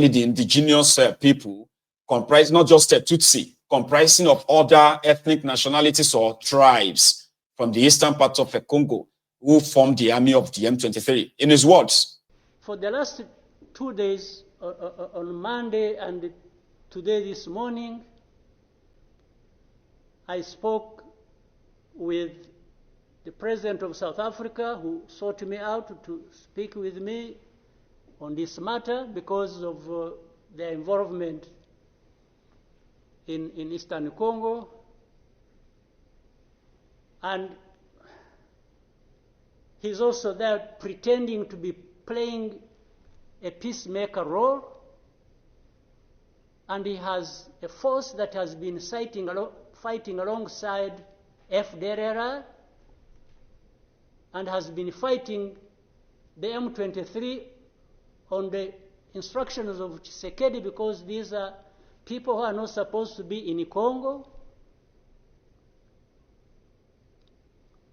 the indigenous people, comprised not just a Tutsi, comprising of other ethnic nationalities or tribes from the eastern part of the Congo, who formed the army of the M23. In his words, for the last 2 days, on Monday and today this morning, I spoke with the President of South Africa, who sought me out to speak with me on this matter because of their involvement in Eastern Congo. And he's also there pretending to be playing a peacemaker role, and he has a force that has been fighting alongside FDLR and has been fighting the M23 on the instructions of Tshisekedi, because these are people who are not supposed to be in Congo,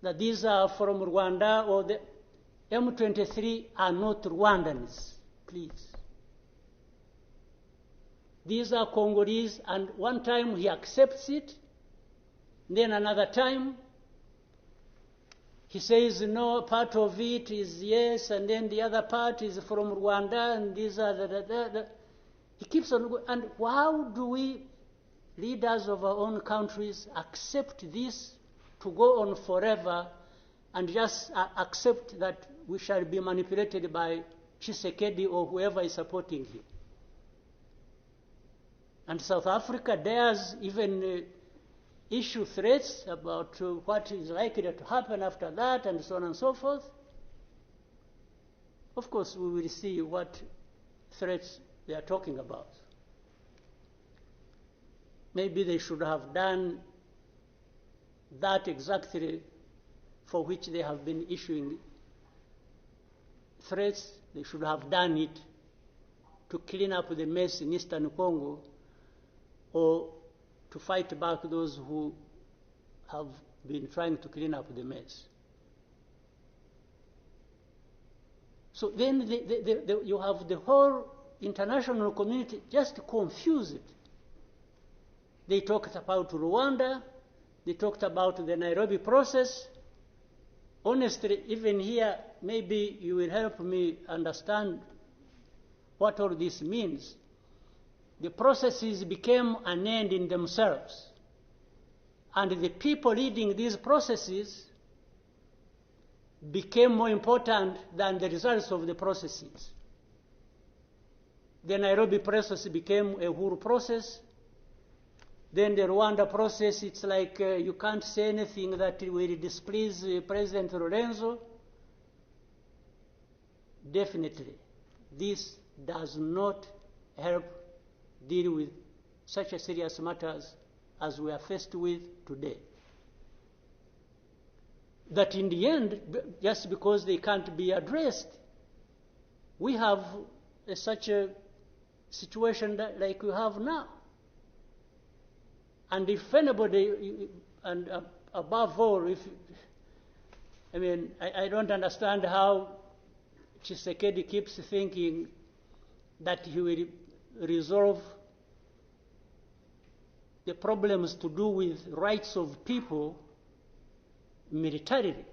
that these are from Rwanda, or the M23 are not Rwandans, please. These are Congolese, and one time he accepts it, then another time he says no, part of it is yes, and then the other part is from Rwanda, and these are He keeps on going. And how do we, leaders of our own countries, accept this to go on forever and just accept that we shall be manipulated by Tshisekedi or whoever is supporting him? And South Africa dares even issue threats about what is likely to happen after that, and so on and so forth. Of course, we will see what threats they are talking about. Maybe they should have done that exactly for which they have been issuing threats. They should have done it to clean up the mess in Eastern Congo, or to fight back those who have been trying to clean up the mess. So then you have the whole international community just confused. They talked about Rwanda, they talked about the Nairobi process. Honestly, even here, maybe you will help me understand what all this means. The processes became an end in themselves, and the people leading these processes became more important than the results of the processes. The Nairobi process became a Uhuru process. Then the Rwanda process, it's like you can't say anything that will displease President Lorenzo. Definitely, this does not help deal with such a serious matters as we are faced with today. That in the end, just because they can't be addressed, we have such a situation like we have now. And if anybody, and above all, I don't understand how Tshisekedi keeps thinking that he will resolve the problems to do with rights of people militarily.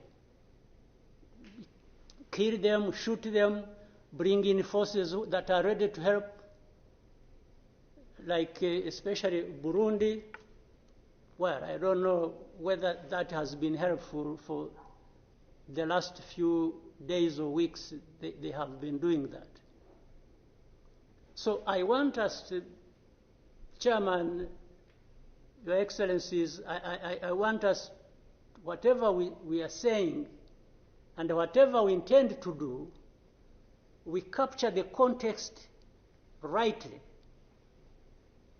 Kill them, shoot them, bring in forces that are ready to help, like especially Burundi. Well, I don't know whether that has been helpful for the last few days or weeks. They have been doing that. So I want us to, Chairman, Your Excellencies, I want us, whatever we are saying and whatever we intend to do, we capture the context rightly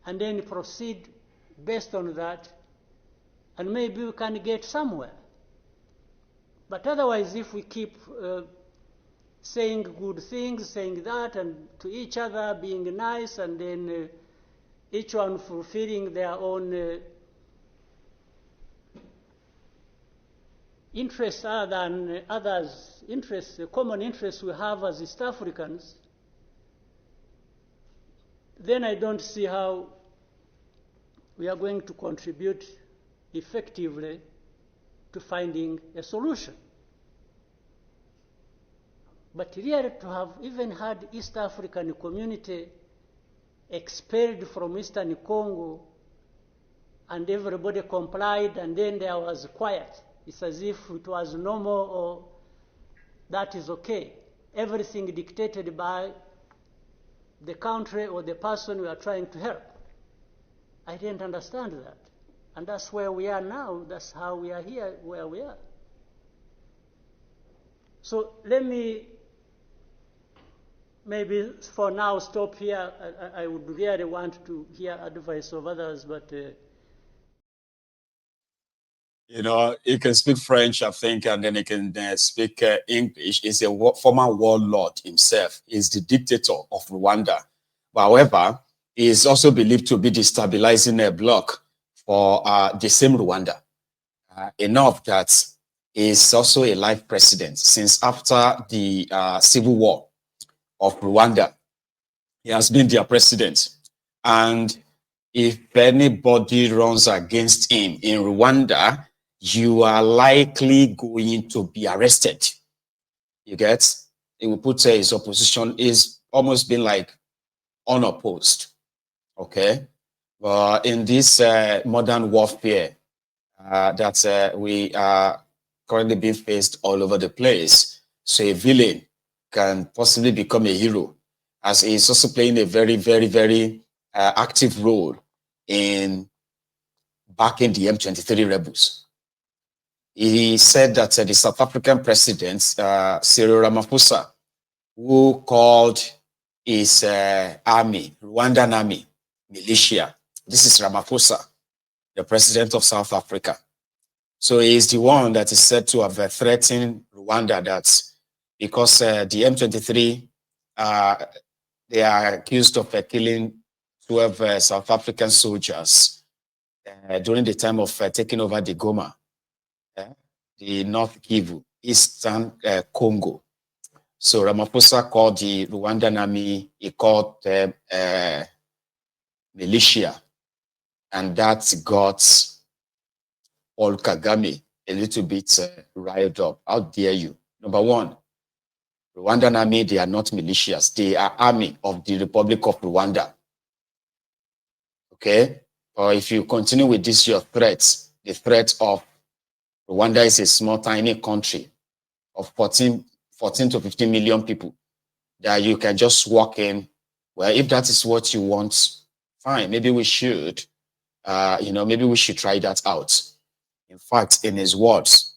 and then proceed based on that, and maybe we can get somewhere. But otherwise, if we keep saying good things, saying that, and to each other being nice, and then each one fulfilling their own interests other than others' interests, the common interests we have as East Africans, then I don't see how we are going to contribute effectively to finding a solution. But really, to have even had East African community expelled from Eastern Congo and everybody complied and then there was quiet, it's as if it was normal or that is okay. Everything dictated by the country or the person we are trying to help. I didn't understand that. And that's where we are now. That's how we are here where we are. So let me maybe for now stop here. I would really want to hear advice of others, but you know, he can speak French, I think, and then he can speak English. He's a former warlord himself. He's the dictator of Rwanda. But however, he is also believed to be destabilizing a bloc for the same Rwanda. Enough that he is also a life president since after the civil war of Rwanda. He has been their president. And if anybody runs against him in Rwanda, you are likely going to be arrested. You get? He will put his opposition is almost been like unopposed. Okay? But in this modern warfare that we are currently being faced all over the place, so a villain can possibly become a hero, as he's also playing a very, very, very active role in backing the M23 rebels. He said that the South African president, Cyril Ramaphosa, who called his army, Rwandan army, militia. This is Ramaphosa, the president of South Africa. So he is the one that is said to have threatened Rwanda that because the M23, they are accused of killing 12 South African soldiers during the time of taking over the Goma. The North Kivu, Eastern Congo. So Ramaphosa called the Rwandan army, he called them militia. And that got Paul Kegame a little bit riled up. How dare you? Number one, Rwandan army, they are not militias. They are army of the Republic of Rwanda. Okay? Or if you continue with this, your threats, the threat of Rwanda is a small, tiny country of 14 to 15 million people that you can just walk in. Well, if that is what you want, fine. Maybe we should, maybe we should try that out. In fact, in his words,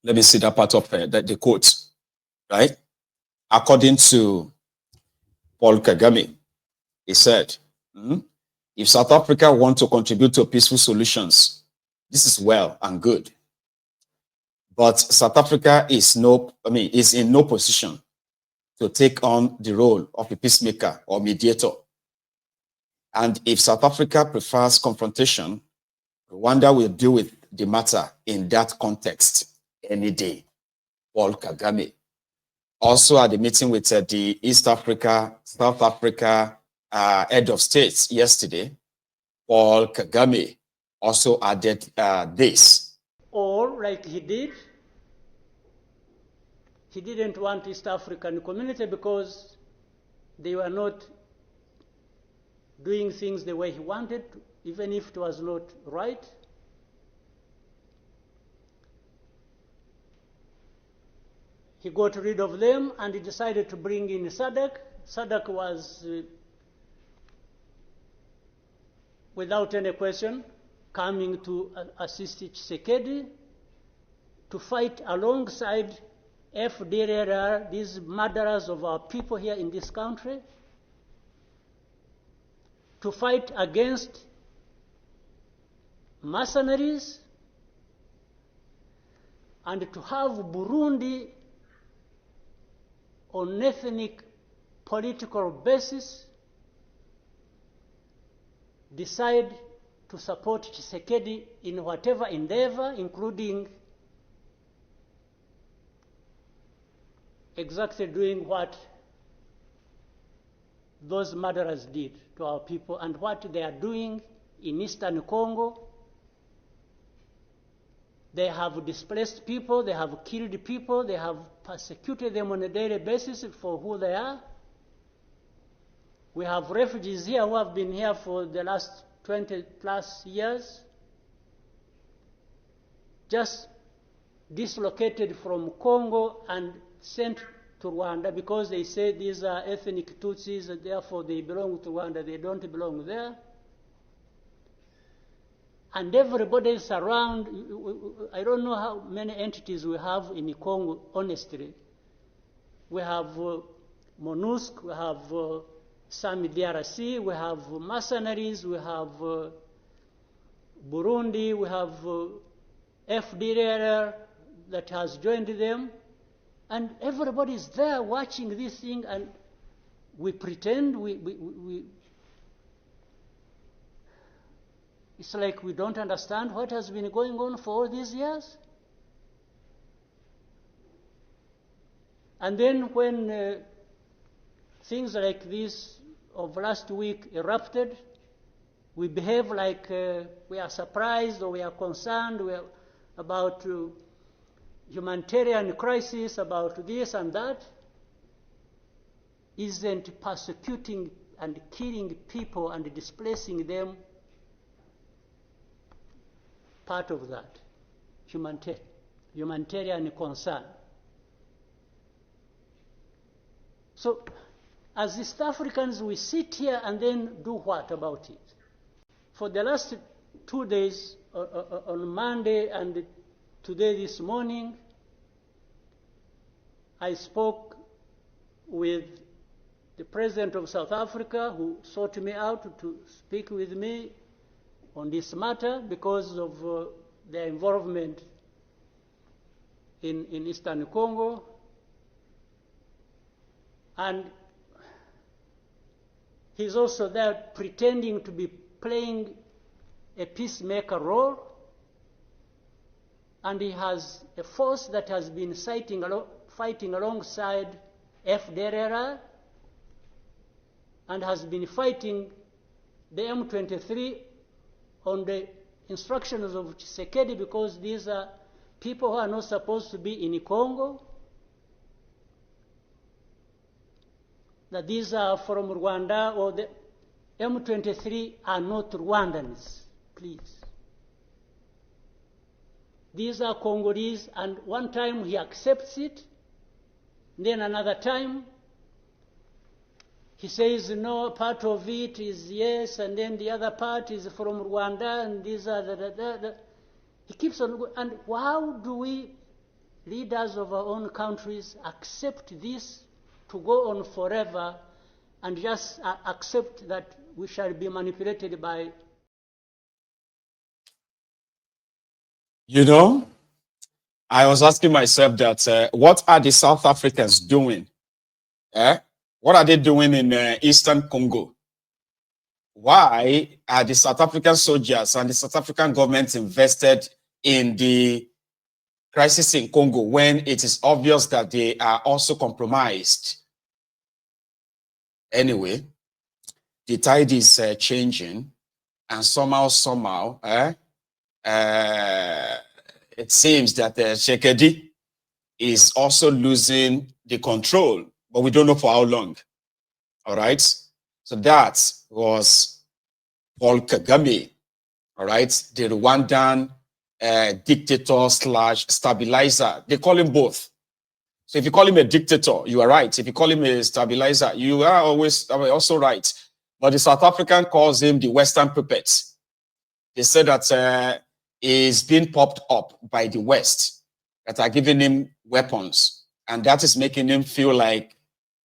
let me see that part of the quote, right? According to Paul Kegame, he said, if South Africa want to contribute to peaceful solutions, this is well and good. But South Africa is in no position to take on the role of a peacemaker or mediator. And if South Africa prefers confrontation, Rwanda will deal with the matter in that context any day. Paul Kegame. Also at the meeting with the South Africa head of states yesterday, Paul Kegame also added this. Or like he did, he didn't want East African community because they were not doing things the way he wanted, even if it was not right. He got rid of them and he decided to bring in SADC. SADC was, without any question, coming to assist Tshisekedi to fight alongside FDLR, these murderers of our people here in this country, to fight against mercenaries, and to have Burundi on ethnic political basis decide to support Tshisekedi in whatever endeavor, including exactly doing what those murderers did to our people and what they are doing in Eastern Congo. They have displaced people, they have killed people, they have persecuted them on a daily basis for who they are. We have refugees here who have been here for the last 20 plus years, just dislocated from Congo and sent to Rwanda because they say these are ethnic Tutsis, and therefore they belong to Rwanda, they don't belong there. And everybody is around. I don't know how many entities we have in Congo, honestly. We have MONUSC, we have SAMI DRC, we have mercenaries, we have Burundi, we have FDLR that has joined them. And everybody is there watching this thing, and we pretend it's like we don't understand what has been going on for all these years. And then when things like this of last week erupted, we behave like we are surprised or we are concerned about humanitarian crisis, about this and that. Isn't persecuting and killing people and displacing them part of that humanitarian concern? So as East Africans, we sit here and then do what about it? For the last 2 days, on Monday and today this morning, I spoke with the President of South Africa, who sought me out to speak with me on this matter because of their involvement in Eastern Congo. And he's also there pretending to be playing a peacemaker role. And he has a force that has been fighting alongside FDLR and has been fighting the M23 on the instructions of Tshisekedi, because these are people who are not supposed to be in Congo, that these are from Rwanda, or the M23 are not Rwandans, please. These are Congolese, and one time he accepts it, then another time he says no, part of it is yes, and then the other part is from Rwanda, and these are he keeps on. And how do we, leaders of our own countries, accept this to go on forever and just accept that we shall be manipulated by? You know, I was asking myself that what are the South Africans doing? What are they doing in Eastern Congo? Why are the South African soldiers and the South African government invested in the crisis in Congo when it is obvious that they are also compromised? Anyway, the tide is changing, and somehow, it seems that Tshisekedi is also losing the control, but we don't know for how long. All right. So that was Paul Kegame. All right. The Rwandan dictator / stabilizer. They call him both. So if you call him a dictator, you are right. If you call him a stabilizer, you are also right. But the South African calls him the Western puppet. They said that is being popped up by the West that are giving him weapons, and that is making him feel like,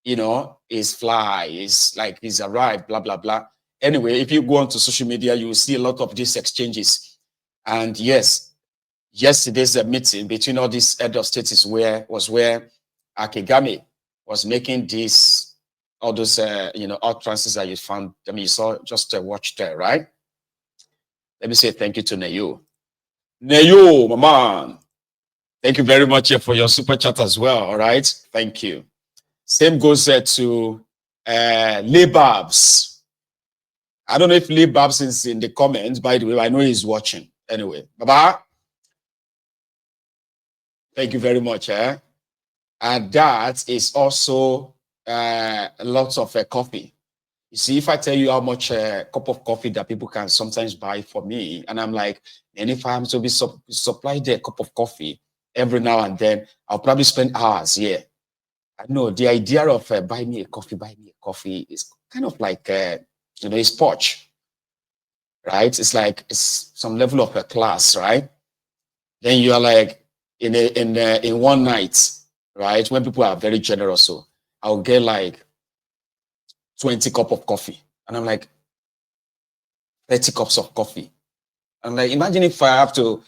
you know, he's fly, he's like he's arrived, blah blah blah. Anyway, if you go onto social media, you will see a lot of these exchanges. And yes, yesterday's meeting between all these head of states where Kegame was making all those utterances that you found. I mean, you saw, just watch there, right? Let me say thank you to Neyo. Neyo, my man. Thank you very much for your super chat as well. All right. Thank you. Same goes to Babs. I don't know if Lee Babs is in the comments, by the way. I know he's watching. Anyway, Baba, thank you very much. And that is also lots of coffee. You see, if I tell you how much a cup of coffee that people can sometimes buy for me, and I'm like, and if I'm to be supplied a cup of coffee every now and then, I'll probably spend hours here. I know the idea of buy me a coffee is kind of like, it's posh, right? It's like it's some level of a class, right? Then you are like in one night, right? When people are very generous, so I'll get like 20 cups of coffee. And I'm like, 30 cups of coffee. I'm like, imagine if I have to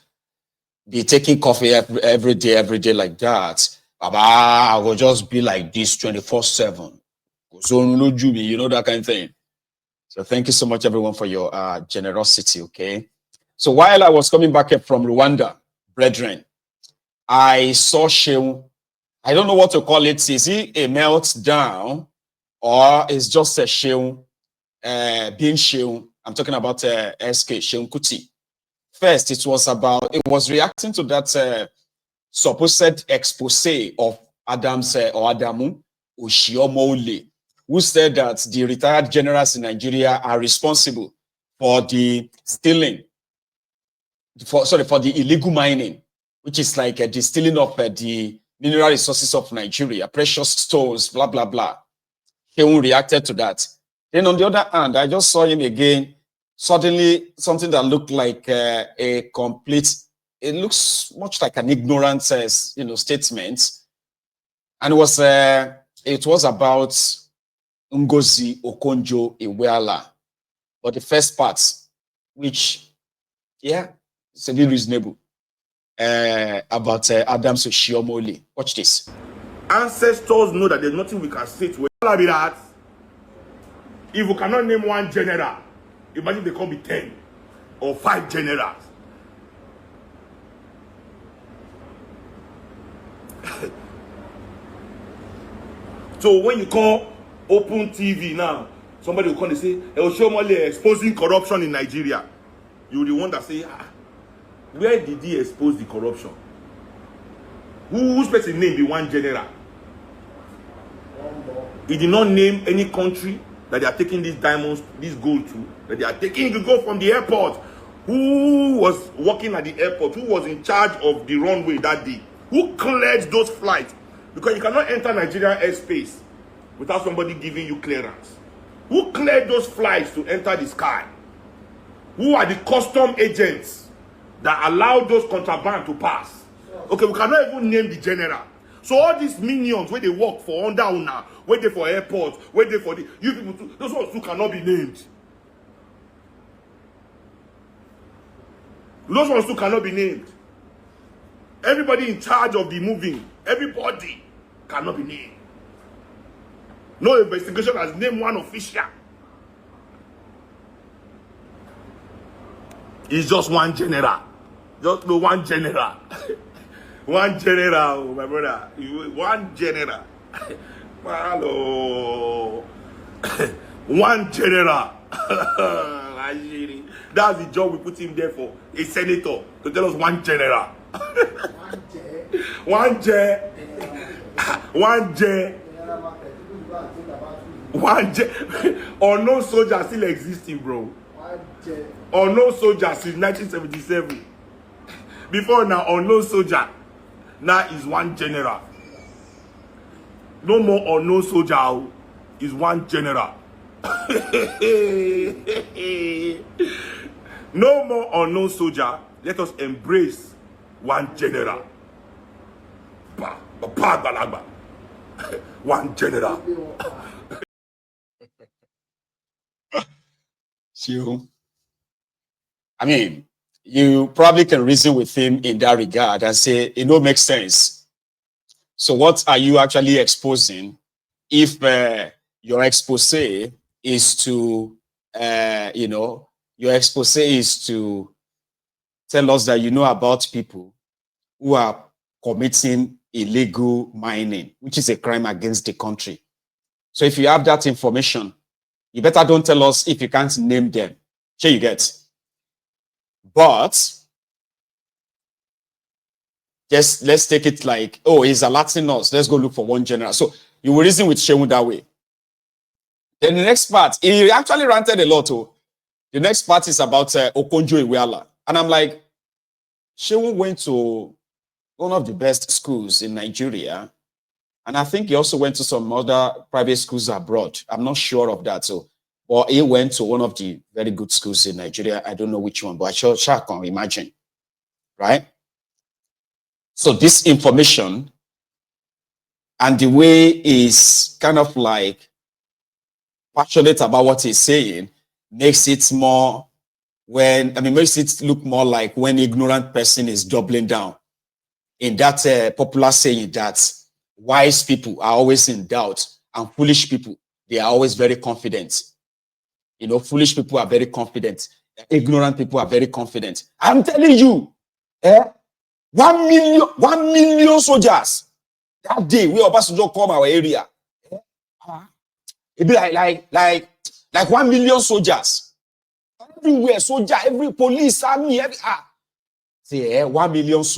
be taking coffee every day like that. Baba, I will just be like this 24/7. So, you know, that kind of thing. So thank you so much, everyone, for your generosity, okay? So while I was coming back from Rwanda, brethren, I saw Sheung. I don't know what to call it. Is he a meltdown or is just a Sheung, being Sheung? I'm talking about SK Sheung Kuti. First, it was reacting to that supposed expose of Adams or Adamu Oshiomole, who said that the retired generals in Nigeria are responsible for the stealing, for the illegal mining, which is like the stealing of the mineral resources of Nigeria, precious stones, blah, blah, blah. He reacted to that. Then on the other hand, I just saw him again, suddenly something that looked like a complete, it looks much like an ignorant, statement. And it was about Ngozi Okonjo-Iweala. But the first part, which, it's a bit reasonable, about Adams Oshiomole. Watch this. Ancestors know that there's nothing we can say to that. If we cannot name one general, imagine they can be 10 or 5 generals. So when you call Open TV now, somebody will come and say, Oshiomole exposing corruption in Nigeria. You're the one that say, where did he expose the corruption? Whose person name be one general? He did not name any country that they are taking these diamonds, this gold to, that they are taking to go from the airport. Who was working at the airport? Who was in charge of the runway that day? Who cleared those flights? Because you cannot enter Nigerian airspace without somebody giving you clearance. Who cleared those flights to enter the sky? Who are the custom agents that allow those contraband to pass? Okay, we cannot even name the general. So all these minions where they work for under una, where they for airports, where they for the you people too, those ones who cannot be named. Those ones who cannot be named. Everybody in charge of the moving, everybody cannot be named. No investigation has named one official. It's just one general. Just no one general. One general, my brother. One general. Hello. One general. That's the job we put him there for. A senator to tell us one general. One J. One J. One J. Unknown soldier still existing, bro. Unknown soldier since 1977. Before now, unknown soldier. Now is one general. No more unknown soldier. Is one general. No more unknown soldier. Let us embrace one general. One general. I mean, you probably can reason with him in that regard and say, it don't make sense. So what are you actually exposing if your expose is to, your expose is to tell us that you know about people who are committing illegal mining, which is a crime against the country. So if you have that information, you better don't tell us if you can't name them. Sure you get. But just let's take it like, oh, he's alerting us. Let's go look for one general. So you will reason with Shehu that way. Then the next part, he actually ranted a lot. Oh. The next part is about Okonjo Iweala. And I'm like, Shehu went to one of the best schools in Nigeria. And I think he also went to some other private schools abroad. I'm not sure of that. So, but he went to one of the very good schools in Nigeria. I don't know which one, but I sure can imagine. Right? So this information and the way is kind of like passionate about what he's saying makes it more makes it look more like when ignorant person is doubling down in that popular saying that wise people are always in doubt and foolish people, they are always very confident. You know, foolish people are very confident. Ignorant people are very confident. I'm telling you, 1 million soldiers that day we about to just come our area. It be like 1 million soldiers. Everywhere, soldier, every police, army, 1 million soldiers.